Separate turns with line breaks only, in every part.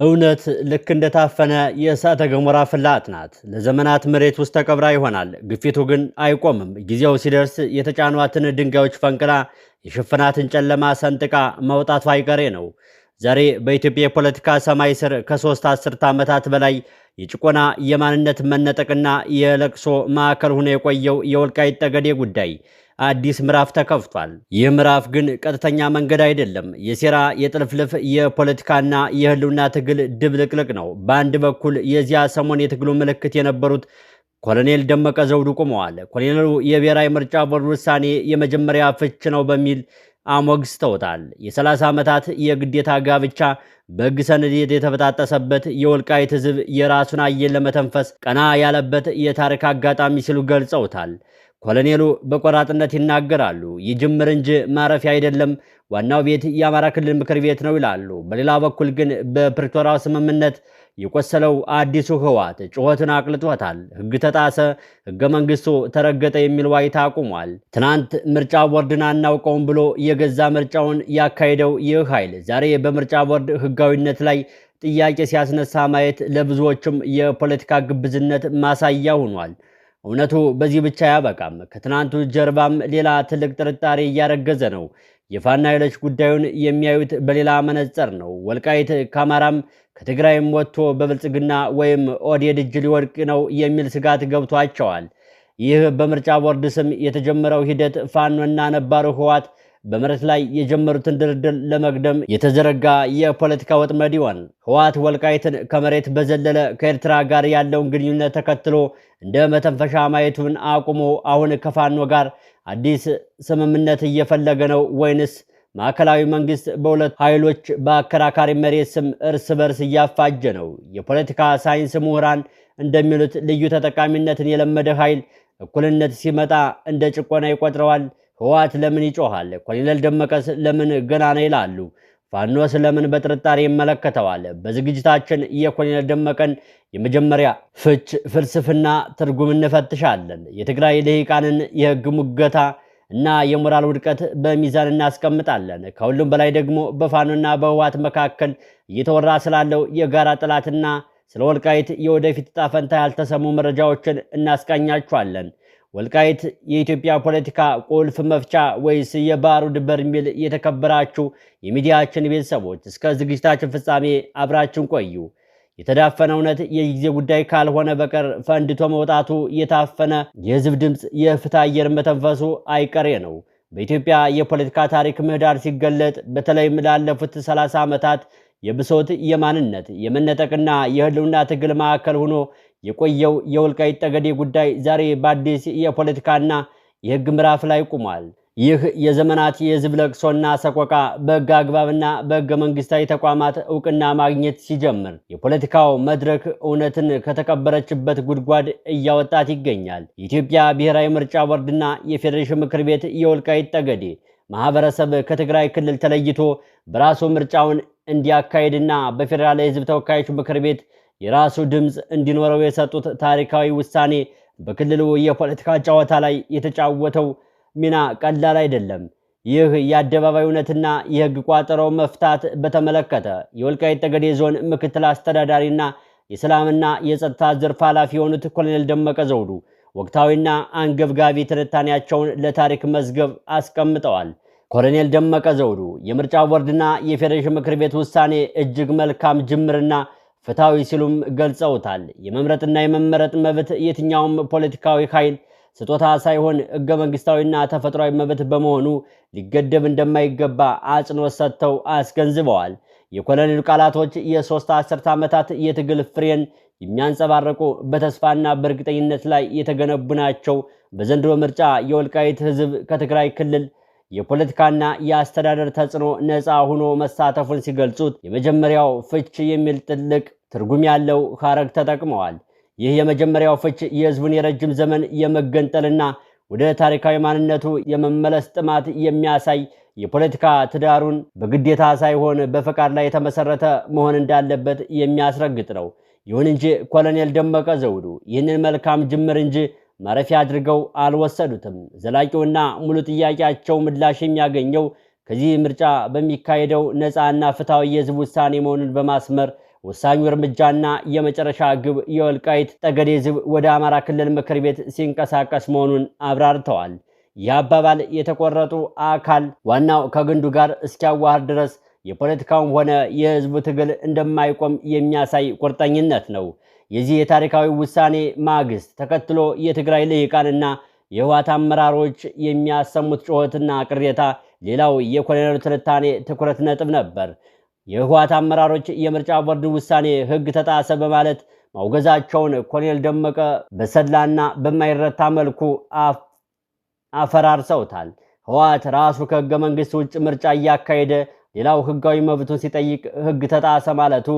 እውነት ልክ እንደታፈነ የእሳተ ገሞራ ፍላት ናት። ለዘመናት መሬት ውስጥ ተቀብራ ይሆናል። ግፊቱ ግን አይቆምም። ጊዜው ሲደርስ የተጫኗትን ድንጋዮች ፈንቅላ የሸፈናትን ጨለማ ሰንጥቃ መውጣቱ አይቀሬ ነው። ዛሬ በኢትዮጵያ የፖለቲካ ሰማይ ስር ከሶስት አስርተ ዓመታት በላይ የጭቆና የማንነት መነጠቅና የለቅሶ ማዕከል ሆኖ የቆየው የወልቃይት ጠገዴ ጉዳይ አዲስ ምዕራፍ ተከፍቷል። ይህ ምዕራፍ ግን ቀጥተኛ መንገድ አይደለም። የሴራ የጥልፍልፍ የፖለቲካና የህልውና ትግል ድብልቅልቅ ነው። በአንድ በኩል የዚያ ሰሞን የትግሉ ምልክት የነበሩት ኮሎኔል ደመቀ ዘውዱ ቆመዋል። ኮሎኔሉ የብሔራዊ ምርጫ ቦርድ ውሳኔ የመጀመሪያ ፍች ነው በሚል አሞግስተውታል። የ30 ዓመታት የግዴታ ጋብቻ በሕግ ሰነድ የተበጣጠሰበት የወልቃይት ህዝብ የራሱን አየር ለመተንፈስ ቀና ያለበት የታሪክ አጋጣሚ ሲሉ ገልጸውታል። ኮሎኔሉ በቆራጥነት ይናገራሉ። ይጅምር እንጂ ማረፊያ አይደለም፣ ዋናው ቤት የአማራ ክልል ምክር ቤት ነው ይላሉ። በሌላ በኩል ግን በፕሪቶሪያው ስምምነት የቆሰለው አዲሱ ህወሓት ጩኸቱን አቅልጦታል። ህግ ተጣሰ፣ ህገ መንግስቱ ተረገጠ የሚል ዋይታ አቁሟል። ትናንት ምርጫ ቦርድን አናውቀውም ብሎ የገዛ ምርጫውን ያካሄደው ይህ ኃይል ዛሬ በምርጫ ቦርድ ህጋዊነት ላይ ጥያቄ ሲያስነሳ ማየት ለብዙዎችም የፖለቲካ ግብዝነት ማሳያ ሆኗል። እውነቱ በዚህ ብቻ አያበቃም። ከትናንቱ ጀርባም ሌላ ትልቅ ጥርጣሬ እያረገዘ ነው። የፋኖ ኃይሎች ጉዳዩን የሚያዩት በሌላ መነጽር ነው። ወልቃይት ከአማራም ከትግራይም ወጥቶ በብልጽግና ወይም ኦህዴድ እጅ ሊወድቅ ነው የሚል ስጋት ገብቷቸዋል። ይህ በምርጫ ቦርድ ስም የተጀመረው ሂደት ፋኖና ነባሩ ህወሓት በመሬት ላይ የጀመሩትን ድርድር ለመግደም የተዘረጋ የፖለቲካ ወጥመድ ይሆን? ህወሓት ወልቃይትን ከመሬት በዘለለ ከኤርትራ ጋር ያለውን ግንኙነት ተከትሎ እንደ መተንፈሻ ማየቱን አቁሞ አሁን ከፋኖ ጋር አዲስ ስምምነት እየፈለገ ነው ወይንስ ማዕከላዊ መንግስት በሁለት ኃይሎች በአከራካሪ መሬት ስም እርስ በርስ እያፋጀ ነው? የፖለቲካ ሳይንስ ምሁራን እንደሚሉት ልዩ ተጠቃሚነትን የለመደ ኃይል እኩልነት ሲመጣ እንደ ጭቆና ይቆጥረዋል። ህወሓት ለምን ይጮሃል? ኮሎኔል ደመቀስ ለምን ገና ነው ይላሉ? ፋኖስ ለምን በጥርጣሬ ይመለከተዋል? በዝግጅታችን የኮሎኔል ደመቀን የመጀመሪያ ፍች ፍልስፍና ትርጉም እንፈትሻለን። የትግራይ ልሂቃንን የህግ ሙገታ እና የሞራል ውድቀት በሚዛን እናስቀምጣለን። ከሁሉም በላይ ደግሞ በፋኖና በህወሓት መካከል እየተወራ ስላለው የጋራ ጠላትና ስለ ወልቃይት የወደፊት ዕጣ ፈንታ ያልተሰሙ መረጃዎችን እናስቃኛችኋለን። ወልቃይት የኢትዮጵያ ፖለቲካ ቁልፍ መፍቻ ወይስ የባሩድ በርሜል? የተከበራችሁ የሚዲያችን ቤተሰቦች እስከ ዝግጅታችን ፍጻሜ አብራችን ቆዩ። የተዳፈነ እውነት የጊዜ ጉዳይ ካልሆነ በቀር ፈንድቶ መውጣቱ የታፈነ የህዝብ ድምፅ የፍትህ አየር መተንፈሱ አይቀሬ ነው። በኢትዮጵያ የፖለቲካ ታሪክ ምህዳር ሲገለጥ በተለይም ላለፉት 30 ዓመታት የብሶት የማንነት የመነጠቅና የህልውና ትግል ማዕከል ሆኖ የቆየው የወልቃይት ጠገዴ ጉዳይ ዛሬ በአዲስ የፖለቲካና የህግ ምዕራፍ ላይ ቆሟል። ይህ የዘመናት የህዝብ ለቅሶና ሰቆቃ በህግ አግባብና በህገ መንግስታዊ ተቋማት እውቅና ማግኘት ሲጀምር የፖለቲካው መድረክ እውነትን ከተቀበረችበት ጉድጓድ እያወጣት ይገኛል። የኢትዮጵያ ብሔራዊ ምርጫ ቦርድና የፌዴሬሽን ምክር ቤት የወልቃይት ጠገዴ ማህበረሰብ ከትግራይ ክልል ተለይቶ በራሱ ምርጫውን እንዲያካሄድና በፌዴራል የህዝብ ተወካዮች ምክር ቤት የራሱ ድምፅ እንዲኖረው የሰጡት ታሪካዊ ውሳኔ በክልሉ የፖለቲካ ጨዋታ ላይ የተጫወተው ሚና ቀላል አይደለም። ይህ የአደባባይ እውነትና የህግ ቋጠሮ መፍታት በተመለከተ የወልቃይት ጠገዴ ዞን ምክትል አስተዳዳሪና የሰላምና የጸጥታ ዘርፍ ኃላፊ የሆኑት ኮሎኔል ደመቀ ዘውዱ ወቅታዊና አንገብጋቢ ትንታኔያቸውን ለታሪክ መዝገብ አስቀምጠዋል። ኮሎኔል ደመቀ ዘውዱ የምርጫ ቦርድና የፌዴሬሽን ምክር ቤት ውሳኔ እጅግ መልካም ጅምርና ፍትሃዊ ሲሉም ገልጸውታል። የመምረጥና የመመረጥ መብት የትኛውም ፖለቲካዊ ኃይል ስጦታ ሳይሆን ህገ መንግስታዊና ተፈጥሯዊ መብት በመሆኑ ሊገደብ እንደማይገባ አጽንኦት ሰጥተው አስገንዝበዋል። የኮሎኔሉ ቃላቶች የሶስት አስርተ ዓመታት የትግል ፍሬን የሚያንጸባርቁ በተስፋና በእርግጠኝነት ላይ የተገነቡ ናቸው። በዘንድሮ ምርጫ የወልቃይት ህዝብ ከትግራይ ክልል የፖለቲካና የአስተዳደር ተጽዕኖ ነፃ ሆኖ መሳተፉን ሲገልጹት የመጀመሪያው ፍች የሚል ጥልቅ ትርጉም ያለው ሐረግ ተጠቅመዋል። ይህ የመጀመሪያው ፍች የህዝቡን የረጅም ዘመን የመገንጠልና ወደ ታሪካዊ ማንነቱ የመመለስ ጥማት የሚያሳይ የፖለቲካ ትዳሩን በግዴታ ሳይሆን በፈቃድ ላይ የተመሰረተ መሆን እንዳለበት የሚያስረግጥ ነው። ይሁን እንጂ ኮሎኔል ደመቀ ዘውዱ ይህንን መልካም ጅምር እንጂ ማረፊያ አድርገው አልወሰዱትም። ዘላቂውና ሙሉ ጥያቄያቸው ምላሽ የሚያገኘው ከዚህ ምርጫ በሚካሄደው ነፃና ፍትሃዊ የህዝብ ውሳኔ መሆኑን በማስመር ወሳኙ እርምጃና የመጨረሻ ግብ የወልቃይት ጠገዴ ሕዝብ ወደ አማራ ክልል ምክር ቤት ሲንቀሳቀስ መሆኑን አብራርተዋል። ይህ አባባል የተቆረጡ አካል ዋናው ከግንዱ ጋር እስኪያዋህድ ድረስ የፖለቲካውም ሆነ የህዝቡ ትግል እንደማይቆም የሚያሳይ ቁርጠኝነት ነው። የዚህ የታሪካዊ ውሳኔ ማግስት ተከትሎ የትግራይ ልሂቃንና የህወሓት አመራሮች የሚያሰሙት ጩኸትና ቅሬታ ሌላው የኮሎኔሉ ትንታኔ ትኩረት ነጥብ ነበር። የህወሓት አመራሮች የምርጫ ቦርድ ውሳኔ ህግ ተጣሰ በማለት ማውገዛቸውን ኮሎኔል ደመቀ በሰላና በማይረታ መልኩ አፈራርሰውታል። ህወሓት ራሱ ከህገ መንግስት ውጭ ምርጫ እያካሄደ ሌላው ህጋዊ መብቱን ሲጠይቅ ህግ ተጣሰ ማለቱ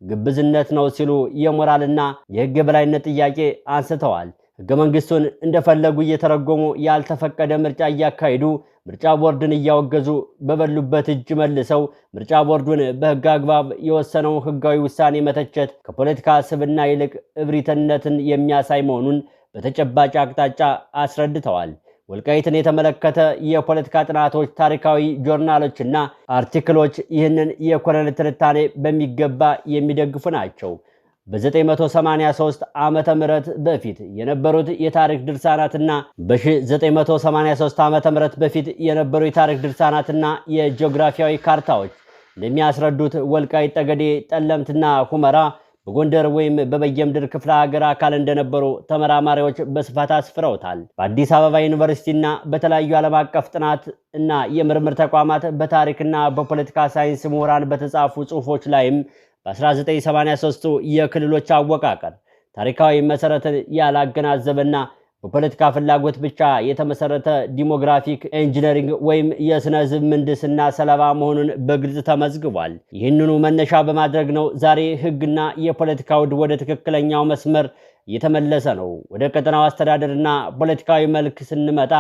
ግብዝነት ነው ሲሉ የሞራልና የህግ የበላይነት ጥያቄ አንስተዋል። ህገ መንግስቱን እንደፈለጉ እየተረጎሙ ያልተፈቀደ ምርጫ እያካሄዱ ምርጫ ቦርድን እያወገዙ በበሉበት እጅ መልሰው ምርጫ ቦርዱን በህግ አግባብ የወሰነው ህጋዊ ውሳኔ መተቸት ከፖለቲካ ስብና ይልቅ እብሪትነትን የሚያሳይ መሆኑን በተጨባጭ አቅጣጫ አስረድተዋል። ወልቃይትን የተመለከተ የፖለቲካ ጥናቶች፣ ታሪካዊ ጆርናሎችና አርቲክሎች ይህንን የኮሎኔል ትንታኔ በሚገባ የሚደግፉ ናቸው። በ983 ዓመተ ምህረት በፊት የነበሩት የታሪክ ድርሳናትና በ983 ዓመተ ምህረት በፊት የነበሩ የታሪክ ድርሳናትና የጂኦግራፊያዊ ካርታዎች እንደሚያስረዱት ወልቃይት ጠገዴ፣ ጠለምትና ሁመራ በጎንደር ወይም በበጌምድር ክፍለ ሀገር አካል እንደነበሩ ተመራማሪዎች በስፋት አስፍረውታል። በአዲስ አበባ ዩኒቨርሲቲና በተለያዩ ዓለም አቀፍ ጥናት እና የምርምር ተቋማት በታሪክና በፖለቲካ ሳይንስ ምሁራን በተጻፉ ጽሑፎች ላይም በ1983 የክልሎች አወቃቀር ታሪካዊ መሰረትን ያላገናዘበና በፖለቲካ ፍላጎት ብቻ የተመሰረተ ዲሞግራፊክ ኢንጂነሪንግ ወይም የስነ ህዝብ ምህንድስና ሰለባ መሆኑን በግልጽ ተመዝግቧል። ይህንኑ መነሻ በማድረግ ነው ዛሬ ህግና የፖለቲካ ውድ ወደ ትክክለኛው መስመር እየተመለሰ ነው። ወደ ቀጠናው አስተዳደርና ፖለቲካዊ መልክ ስንመጣ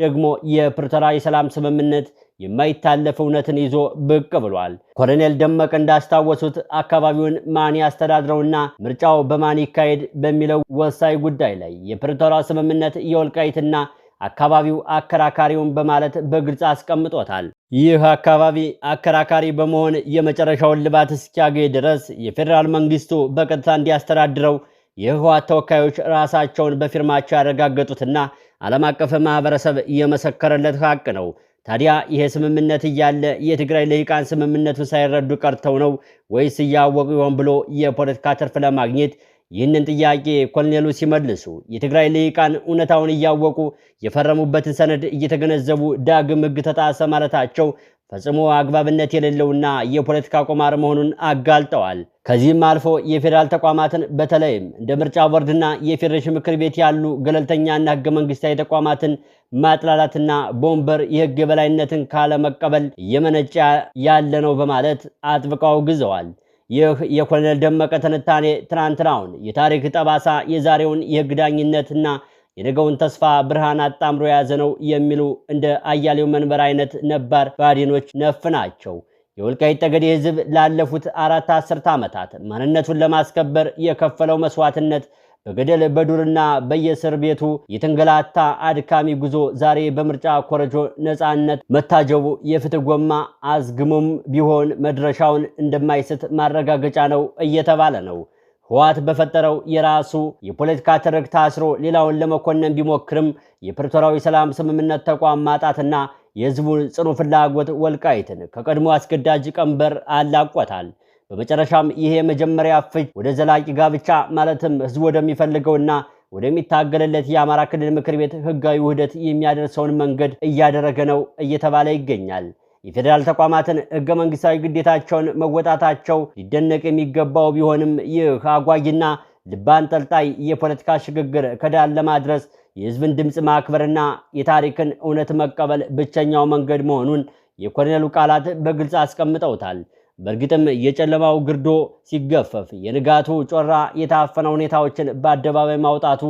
ደግሞ የፕሪቶሪያ የሰላም ስምምነት የማይታለፍ እውነትን ይዞ ብቅ ብሏል። ኮሎኔል ደመቀ እንዳስታወሱት አካባቢውን ማን ያስተዳድረውና ምርጫው በማን ይካሄድ በሚለው ወሳኝ ጉዳይ ላይ የፕሪቶሪያ ስምምነት የወልቃይትና አካባቢው አከራካሪውን በማለት በግልጽ አስቀምጦታል። ይህ አካባቢ አከራካሪ በመሆን የመጨረሻውን ልባት እስኪያገኝ ድረስ የፌዴራል መንግስቱ በቀጥታ እንዲያስተዳድረው የህወሓት ተወካዮች ራሳቸውን በፊርማቸው ያረጋገጡትና ዓለም አቀፍ ማህበረሰብ የመሰከረለት ሀቅ ነው። ታዲያ ይሄ ስምምነት እያለ የትግራይ ልሂቃን ስምምነቱን ሳይረዱ ቀርተው ነው ወይስ እያወቁ ይሆን ብሎ የፖለቲካ ትርፍ ለማግኘት ይህንን ጥያቄ ኮሎኔሉ ሲመልሱ የትግራይ ልሂቃን እውነታውን እያወቁ የፈረሙበትን ሰነድ እየተገነዘቡ ዳግም ህግ ተጣሰ ማለታቸው ፈጽሞ አግባብነት የሌለውና የፖለቲካ ቁማር መሆኑን አጋልጠዋል። ከዚህም አልፎ የፌዴራል ተቋማትን በተለይም እንደ ምርጫ ቦርድና የፌዴሬሽን ምክር ቤት ያሉ ገለልተኛና ህገ መንግስታዊ ተቋማትን ማጥላላትና ቦምበር የህግ የበላይነትን ካለመቀበል እየመነጨ ያለ ነው በማለት አጥብቀው አውግዘዋል። ይህ የኮሎኔል ደመቀ ትንታኔ ትናንትናውን የታሪክ ጠባሳ የዛሬውን የህግ ዳኝነትና የነገውን ተስፋ ብርሃን አጣምሮ የያዘ ነው የሚሉ እንደ አያሌው መንበር አይነት ነባር ባዲኖች ነፍ ናቸው። የወልቃይት ጠገዴ ህዝብ ላለፉት 4 አስርተ ዓመታት ማንነቱን ለማስከበር የከፈለው መስዋዕትነት በገደል በዱርና በየእስር ቤቱ የተንገላታ አድካሚ ጉዞ ዛሬ በምርጫ ኮረጆ ነፃነት መታጀቡ የፍትህ ጎማ አዝግሞም ቢሆን መድረሻውን እንደማይስት ማረጋገጫ ነው እየተባለ ነው። ህወሓት በፈጠረው የራሱ የፖለቲካ ትርክ ታስሮ ሌላውን ለመኮነን ቢሞክርም የፕሪቶሪያው ሰላም ስምምነት ተቋም ማጣትና የህዝቡን ጽኑ ፍላጎት ወልቃይትን ከቀድሞ አስገዳጅ ቀንበር አላቆታል። በመጨረሻም ይሄ መጀመሪያ ፍች ወደ ዘላቂ ጋብቻ ማለትም ህዝቡ ወደሚፈልገውና ወደሚታገለለት የአማራ ክልል ምክር ቤት ህጋዊ ውህደት የሚያደርሰውን መንገድ እያደረገ ነው እየተባለ ይገኛል። የፌዴራል ተቋማትን ህገ መንግስታዊ ግዴታቸውን መወጣታቸው ሊደነቅ የሚገባው ቢሆንም ይህ አጓጊና ልብ አንጠልጣይ የፖለቲካ ሽግግር ከዳር ለማድረስ የህዝብን ድምፅ ማክበርና የታሪክን እውነት መቀበል ብቸኛው መንገድ መሆኑን የኮሎኔሉ ቃላት በግልጽ አስቀምጠውታል። በእርግጥም የጨለማው ግርዶ ሲገፈፍ የንጋቱ ጮራ የታፈነ ሁኔታዎችን በአደባባይ ማውጣቱ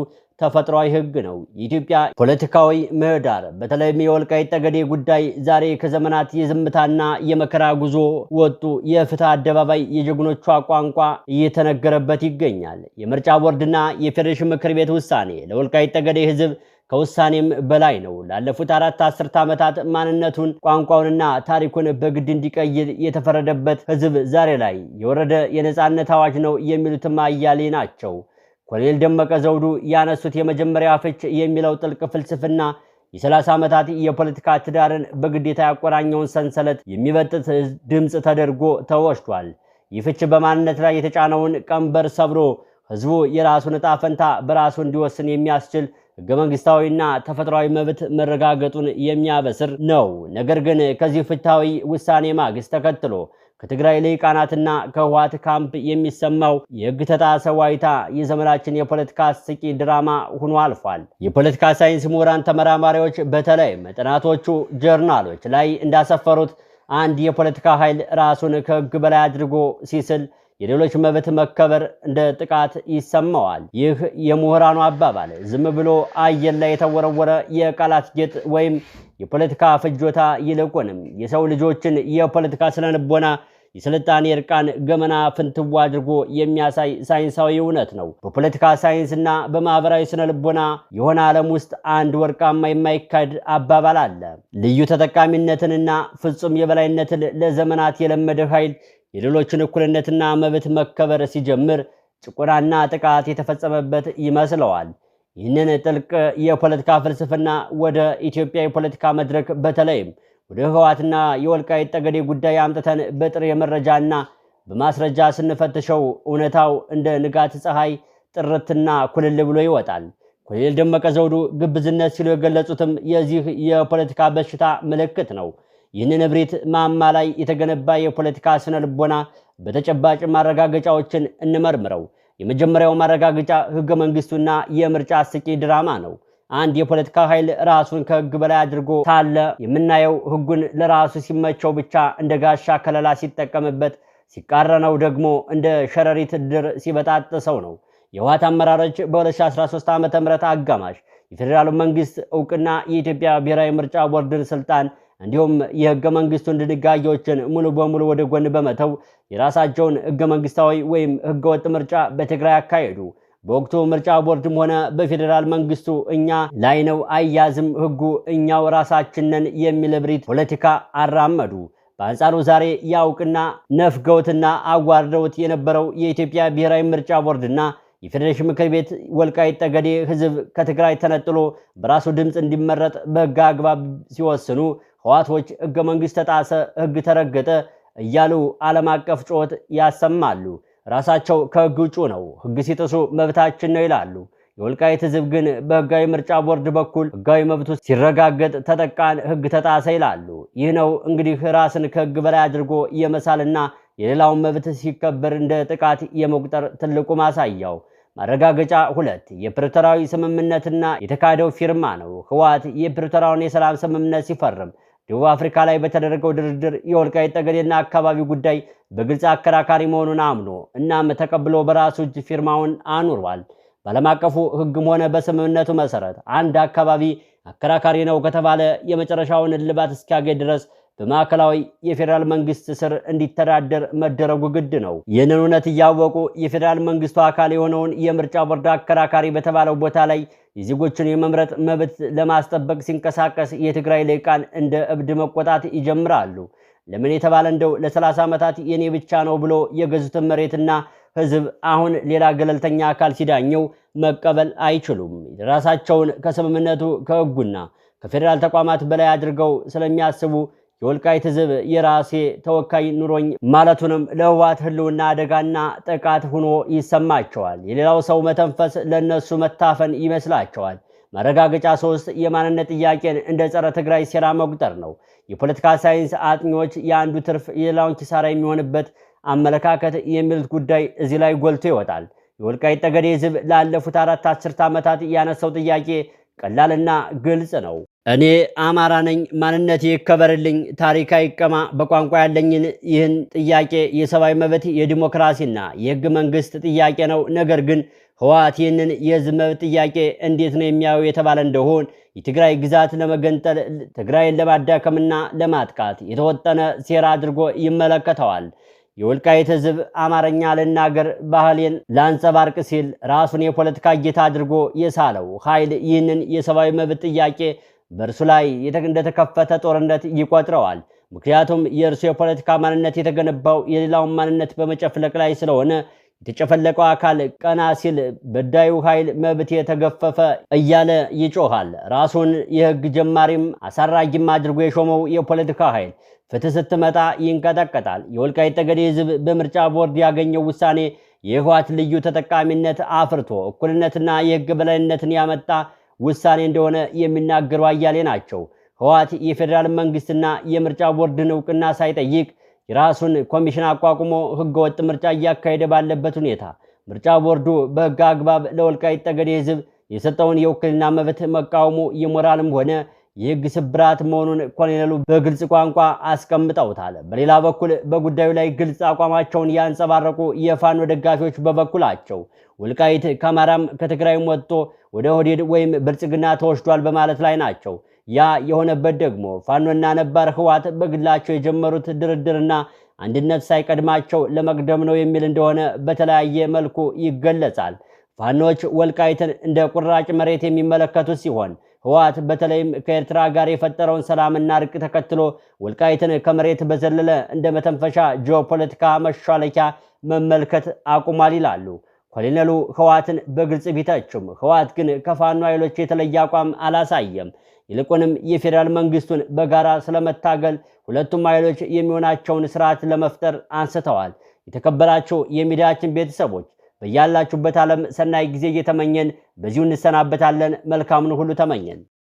ተፈጥሯዊ ህግ ነው። የኢትዮጵያ ፖለቲካዊ ምህዳር በተለይም የወልቃይት ጠገዴ ጉዳይ ዛሬ ከዘመናት የዝምታና የመከራ ጉዞ ወጡ የፍትህ አደባባይ የጀግኖቿ ቋንቋ እየተነገረበት ይገኛል። የምርጫ ቦርድና የፌዴሬሽን ምክር ቤት ውሳኔ ለወልቃይት ጠገዴ ህዝብ ከውሳኔም በላይ ነው። ላለፉት 4 አስርት ዓመታት ማንነቱን ቋንቋውንና ታሪኩን በግድ እንዲቀይር የተፈረደበት ህዝብ ዛሬ ላይ የወረደ የነጻነት አዋጅ ነው የሚሉትም አያሌ ናቸው። ኮሎኔል ደመቀ ዘውዱ ያነሱት የመጀመሪያ ፍች የሚለው ጥልቅ ፍልስፍና የ30 ዓመታት የፖለቲካ ትዳርን በግዴታ ያቆራኘውን ሰንሰለት የሚበጥስ ድምጽ ተደርጎ ተወስዷል። ይህ ፍች በማንነት ላይ የተጫነውን ቀንበር ሰብሮ ህዝቡ የራሱን ዕጣ ፈንታ በራሱ እንዲወስን የሚያስችል ህገ መንግስታዊና ተፈጥሯዊ መብት መረጋገጡን የሚያበስር ነው። ነገር ግን ከዚህ ፍትሃዊ ውሳኔ ማግስት ተከትሎ ከትግራይ ልሂቃናትና ከህወሓት ካምፕ የሚሰማው የህግ ተጣሰ ዋይታ የዘመናችን የፖለቲካ አስቂ ድራማ ሆኖ አልፏል። የፖለቲካ ሳይንስ ምሁራን ተመራማሪዎች በተለይም ጥናቶቹ ጆርናሎች ላይ እንዳሰፈሩት አንድ የፖለቲካ ኃይል ራሱን ከህግ በላይ አድርጎ ሲስል የሌሎች መብት መከበር እንደ ጥቃት ይሰማዋል። ይህ የምሁራኑ አባባል ዝም ብሎ አየር ላይ የተወረወረ የቃላት ጌጥ ወይም የፖለቲካ ፍጆታ ይልቁንም የሰው ልጆችን የፖለቲካ ስነልቦና የስልጣኔ እርቃን ገመና ፍንትው አድርጎ የሚያሳይ ሳይንሳዊ እውነት ነው። በፖለቲካ ሳይንስና በማህበራዊ ስነልቦና የሆነ ዓለም ውስጥ አንድ ወርቃማ የማይካድ አባባል አለ። ልዩ ተጠቃሚነትንና ፍጹም የበላይነትን ለዘመናት የለመደ ኃይል የሌሎችን እኩልነትና መብት መከበር ሲጀምር ጭቆናና ጥቃት የተፈጸመበት ይመስለዋል። ይህንን ጥልቅ የፖለቲካ ፍልስፍና ወደ ኢትዮጵያ የፖለቲካ መድረክ በተለይም ወደ ህወሓትና የወልቃይት ጠገዴ ጉዳይ አምጥተን በጥሬ መረጃና በማስረጃ ስንፈትሸው እውነታው እንደ ንጋት ፀሐይ ጥርትና ኩልል ብሎ ይወጣል። ኮሎኔል ደመቀ ዘውዱ ግብዝነት ሲሉ የገለጹትም የዚህ የፖለቲካ በሽታ ምልክት ነው። ይህንን እብሪት ማማ ላይ የተገነባ የፖለቲካ ስነልቦና በተጨባጭ ማረጋገጫዎችን እንመርምረው። የመጀመሪያው ማረጋገጫ ህገ መንግስቱና የምርጫ አስቂ ድራማ ነው። አንድ የፖለቲካ ኃይል ራሱን ከህግ በላይ አድርጎ ሳለ የምናየው ህጉን ለራሱ ሲመቸው ብቻ እንደ ጋሻ ከለላ ሲጠቀምበት፣ ሲቃረነው ደግሞ እንደ ሸረሪት ድር ሲበጣጥሰው ነው። የህወሓት አመራሮች በ2013 ዓ.ም አጋማሽ የፌዴራሉ መንግስት እውቅና የኢትዮጵያ ብሔራዊ ምርጫ ቦርድን ስልጣን እንዲሁም የህገ መንግስቱን ድንጋጌዎችን ሙሉ በሙሉ ወደ ጎን በመተው የራሳቸውን ህገ መንግስታዊ ወይም ህገ ወጥ ምርጫ በትግራይ አካሄዱ። በወቅቱ ምርጫ ቦርድም ሆነ በፌዴራል መንግስቱ እኛ ላይ ነው አያዝም ህጉ እኛው ራሳችንን የሚል እብሪት ፖለቲካ አራመዱ። በአንጻሩ ዛሬ ያውቅና ነፍገውትና አዋርደውት የነበረው የኢትዮጵያ ብሔራዊ ምርጫ ቦርድና የፌዴሬሽን ምክር ቤት ወልቃይት ጠገዴ ህዝብ ከትግራይ ተነጥሎ በራሱ ድምጽ እንዲመረጥ በህግ አግባብ ሲወስኑ ህወሓቶች ህገ መንግስት ተጣሰ፣ ህግ ተረገጠ እያሉ ዓለም አቀፍ ጩኸት ያሰማሉ። ራሳቸው ከህግ ውጭ ነው፣ ህግ ሲጥሱ መብታችን ነው ይላሉ። የወልቃይት ህዝብ ግን በህጋዊ ምርጫ ቦርድ በኩል ህጋዊ መብቱ ሲረጋገጥ ተጠቃን፣ ህግ ተጣሰ ይላሉ። ይህ ነው እንግዲህ ራስን ከህግ በላይ አድርጎ የመሳልና የሌላውን መብት ሲከበር እንደ ጥቃት የመቁጠር ትልቁ ማሳያው። ማረጋገጫ 2 የፕሪቶሪያዊ ስምምነትና የተካሄደው ፊርማ ነው። ህወሓት የፕሪቶሪያውን የሰላም ስምምነት ሲፈርም ደቡብ አፍሪካ ላይ በተደረገው ድርድር የወልቃይት ጠገዴና አካባቢ ጉዳይ በግልጽ አከራካሪ መሆኑን አምኖ እናም ተቀብሎ በራሱ እጅ ፊርማውን አኑሯል። በዓለም አቀፉ ህግም ሆነ በስምምነቱ መሰረት አንድ አካባቢ አከራካሪ ነው ከተባለ የመጨረሻውን እልባት እስኪያገኝ ድረስ በማዕከላዊ የፌዴራል መንግስት ስር እንዲተዳደር መደረጉ ግድ ነው። ይህንን እውነት እያወቁ የፌዴራል መንግስቱ አካል የሆነውን የምርጫ ቦርድ አከራካሪ በተባለው ቦታ ላይ የዜጎችን የመምረጥ መብት ለማስጠበቅ ሲንቀሳቀስ የትግራይ ልሂቃን እንደ እብድ መቆጣት ይጀምራሉ። ለምን የተባለ እንደው ለ30 ዓመታት የኔ ብቻ ነው ብሎ የገዙትን መሬትና ህዝብ አሁን ሌላ ገለልተኛ አካል ሲዳኘው መቀበል አይችሉም። ራሳቸውን ከስምምነቱ ከህጉና ከፌዴራል ተቋማት በላይ አድርገው ስለሚያስቡ የወልቃይት ህዝብ የራሴ ተወካይ ኑሮኝ ማለቱንም ለህወሓት ህልውና አደጋና ጥቃት ሆኖ ይሰማቸዋል። የሌላው ሰው መተንፈስ ለነሱ መታፈን ይመስላቸዋል። ማረጋገጫ 3 የማንነት ጥያቄን እንደ ጸረ ትግራይ ሴራ መቁጠር ነው። የፖለቲካ ሳይንስ አጥኚዎች የአንዱ ትርፍ የሌላውን ኪሳራ የሚሆንበት አመለካከት የሚሉት ጉዳይ እዚህ ላይ ጎልቶ ይወጣል። የወልቃይት ጠገዴ ህዝብ ላለፉት 4 አስርት ዓመታት ያነሳው ጥያቄ ቀላልና ግልጽ ነው። እኔ አማራ ነኝ፣ ማንነቴ ይከበርልኝ፣ ታሪክ አይቀማ፣ በቋንቋ ያለኝን ይህን ጥያቄ የሰብአዊ መብት የዲሞክራሲና የህግ መንግስት ጥያቄ ነው። ነገር ግን ህወሓት ይህንን የህዝብ መብት ጥያቄ እንዴት ነው የሚያየው የተባለ እንደሆን የትግራይ ግዛት ለመገንጠል ትግራይን ለማዳከምና ለማጥቃት የተወጠነ ሴራ አድርጎ ይመለከተዋል። የወልቃይት ህዝብ አማርኛ ልናገር፣ ባህሌን ላንጸባርቅ ሲል ራሱን የፖለቲካ ጌታ አድርጎ የሳለው ኃይል ይህንን የሰብአዊ መብት ጥያቄ በእርሱ ላይ እንደተከፈተ ጦርነት ይቆጥረዋል። ምክንያቱም የእርሱ የፖለቲካ ማንነት የተገነባው የሌላውን ማንነት በመጨፍለቅ ላይ ስለሆነ የተጨፈለቀው አካል ቀና ሲል በዳዩ ኃይል መብት የተገፈፈ እያለ ይጮሃል። ራሱን የህግ ጀማሪም አሳራጊም አድርጎ የሾመው የፖለቲካ ኃይል ፍትህ ስትመጣ ይንቀጠቀጣል። የወልቃይት ጠገዴ ህዝብ በምርጫ ቦርድ ያገኘው ውሳኔ የህወሓት ልዩ ተጠቃሚነት አፍርቶ እኩልነትና የህግ በላይነትን ያመጣ ውሳኔ እንደሆነ የሚናገሩ አያሌ ናቸው። ህወሓት የፌዴራል መንግስትና የምርጫ ቦርድን እውቅና ሳይጠይቅ የራሱን ኮሚሽን አቋቁሞ ህገወጥ ምርጫ እያካሄደ ባለበት ሁኔታ ምርጫ ቦርዱ በህግ አግባብ ለወልቃይት ጠገዴ ህዝብ የሰጠውን የውክልና መብት መቃወሙ የሞራልም ሆነ የህግ ስብራት መሆኑን ኮሎኔሉ በግልጽ ቋንቋ አስቀምጠውታል። በሌላ በኩል በጉዳዩ ላይ ግልጽ አቋማቸውን ያንጸባረቁ የፋኖ ደጋፊዎች በበኩላቸው ወልቃይት ከአማራም ከትግራይም ወጥቶ ወደ ኦህዴድ ወይም ብልጽግና ተወስዷል በማለት ላይ ናቸው። ያ የሆነበት ደግሞ ፋኖና ነባር ህወሓት በግላቸው የጀመሩት ድርድርና አንድነት ሳይቀድማቸው ለመቅደም ነው የሚል እንደሆነ በተለያየ መልኩ ይገለጻል። ፋኖች ወልቃይትን እንደ ቁራጭ መሬት የሚመለከቱት ሲሆን ህወሓት በተለይም ከኤርትራ ጋር የፈጠረውን ሰላምና እርቅ ተከትሎ ወልቃይትን ከመሬት በዘለለ እንደ መተንፈሻ ጂኦፖለቲካ መሿለኪያ መመልከት አቁሟል ይላሉ። ኮሎኔሉ ህወሓትን በግልጽ ቢተቹም ህወሓት ግን ከፋኖ ኃይሎች የተለየ አቋም አላሳየም። ይልቁንም የፌዴራል መንግስቱን በጋራ ስለመታገል ሁለቱም ኃይሎች የሚሆናቸውን ስርዓት ለመፍጠር አንስተዋል። የተከበራችሁ የሚዲያችን ቤተሰቦች በያላችሁበት ዓለም ሰናይ ጊዜ እየተመኘን በዚሁ እንሰናበታለን። መልካምን ሁሉ ተመኘን።